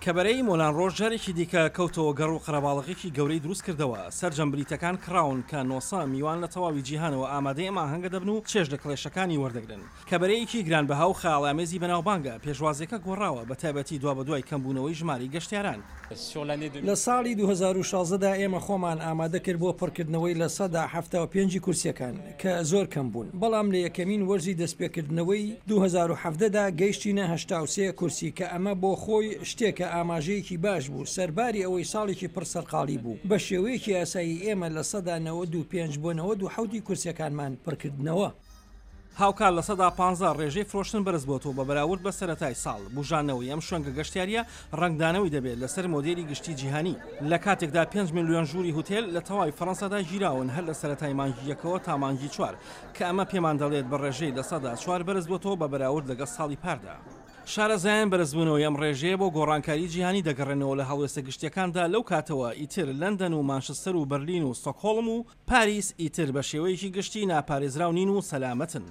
کەبەرەی مۆلان ڕۆژجارێکی دیکە کەوتەوە گەڕ و قەرەباڵغێکی گەورەی دروست کردەوە سەرجەم بریتەکان کراون کە نۆسا میوان لە تەواوی جیهانەوە ئامادەی ئەمە هەنگە دەبن و چێژ لە کڵێشەکانی وەردەگرن. کەبەرەیەکی گرانبەها و خەڵامێزی بەناوبانگە پێشوازیەکە گۆڕاوە بە تایبەتی دوا بەدوای کەمبوونەوەی ژماری گەشتیاران. لە ساڵی 2016دا ئێمە خۆمان ئامادە کرد بۆ پڕکردنەوەی لە 175 کورسیەکان کە زۆر کەم بوون، بەڵام لە یەکەمین وەرزی دەستپێکردنەوەی 2017دا گەیشتینە 83 کورسی کە ئەمە بۆ خۆی شتێکە ئاماژەیەکی باش بوو سەرباری ئەوەی ساڵێکی پرسەرقاڵی بوو. بە شێوەیەکی یاسایی ئێمە لە 95 بۆ 97 کورسیەکانمان پڕکردنەوە. هاوکار لە 115 ڕێژەی فرۆشتن بەرز بۆتەوە بە بەراورد بە سەرەتای ساڵ. بژانەوەی ئەم شوێنگە گەشتیاریە ڕنگدانەوەی دەبێت لەسەر مۆدێلی گشتی جیهانی. لە کاتێکدا 5 میلیۆن ژووری هوتێل لە تەواوی فەڕەنسادا ژیراون هەر لە سەرەتای مانگی یەکەوە تا مانگی 4 کە ئەمە پێمان دەڵێت بە ڕێژەی لە 104 بەرز بۆتەوە بە بەراورد لەگەڵ ساڵی پاردا. شارەزایان بەرزبوونەوەی ئەم ڕێژەیە بۆ گۆڕانکاری جیهانی دەگەڕێنەوە لە هەڵوێستە گشتیەکاندا لەو کاتەوە ئیتر لەندەن و مانچستەر و بەرلین و ستۆکهۆڵم و پاریس ئیتر بە شێوەیەکی گشتی ناپارێزراونین و سەلامەتن.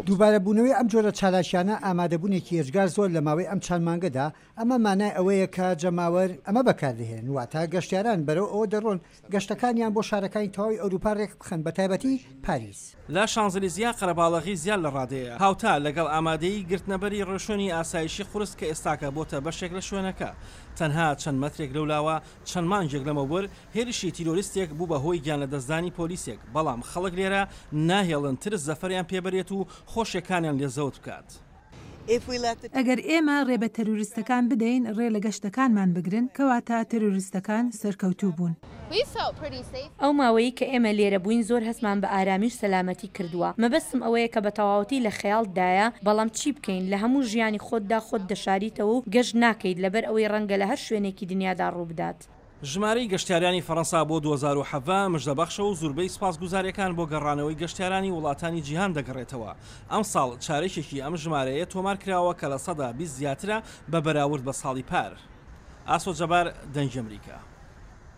دووبارەبوونەوەی ئەم جۆرە چالاشیانە ئامادەبوونێکی هێزگار زۆر لە ماوەی ئەم چەند مانگەدا ئەمە مانای ئەوەیە کە جەماوەر ئەمە بەکاردەهێن واتە گەشتیاران بەرەو ئەوە دەڕۆن گەشتەکانیان بۆ شارەکانی تەواوی ئەوروپا ڕێک بخەن بە تایبەتی پاریس. لە شانزلیزیا قەرەباڵغی زیاد لە ڕادەیە هاوتا لەگەڵ ئامادەی گرتنەبەری ڕێشۆنی ئاسایشی قورس کە ئێستاکە بۆتە بەشێک لە شوێنەکە. تەنها چەند مەترێک لەولاوە چەند مانگێک لەمەوبەر هێرشی تیرۆریستێک بوو بە هۆی گیان لە دەستدانی پۆلیسێک، بەڵام خەڵک لێرە ناهێڵن ترس زەفەریان پێبرێت و خۆشیەکانیان لێزەوت بکات. ئەگەر ئێمە ڕێ بە تەروریستەکان بدەین ڕێ لە گەشتەکانمان بگرن کەواتە تەروریستەکان سەرکەوتوو بوون. ئەو ماوەیە کە ئێمە لێرە بووین زۆر هەستمان بە ئارامی و سەلامەتی کردووە. مەبەستم ئەوەیە کە بە تەواوەتی لە خەیاڵدایە بەڵام چی بکەین لە هەموو ژیانی خۆتدا خۆت دەشاریتەوە و گەشت ناکەیت لەبەر ئەوەی ڕەنگە لە هەر شوێنێکی دنیادا ڕوو بدات. ژمارەی گەشتیارانی فەڕەنسا بۆ 2017 مژدەبەخشە و زۆربەی سپاسگوزاریەکان بۆ گەڕانەوەی گەشتیارانی وڵاتانی جیهان دەگەڕێتەوە. ئەم ساڵ چارەشێکی ئەم ژمارەیە تۆمار کراوە کە لە 120 زیاترە بە بەراورد بە ساڵی پار. ئاسۆ جەبار دەنگی ئەمریکا.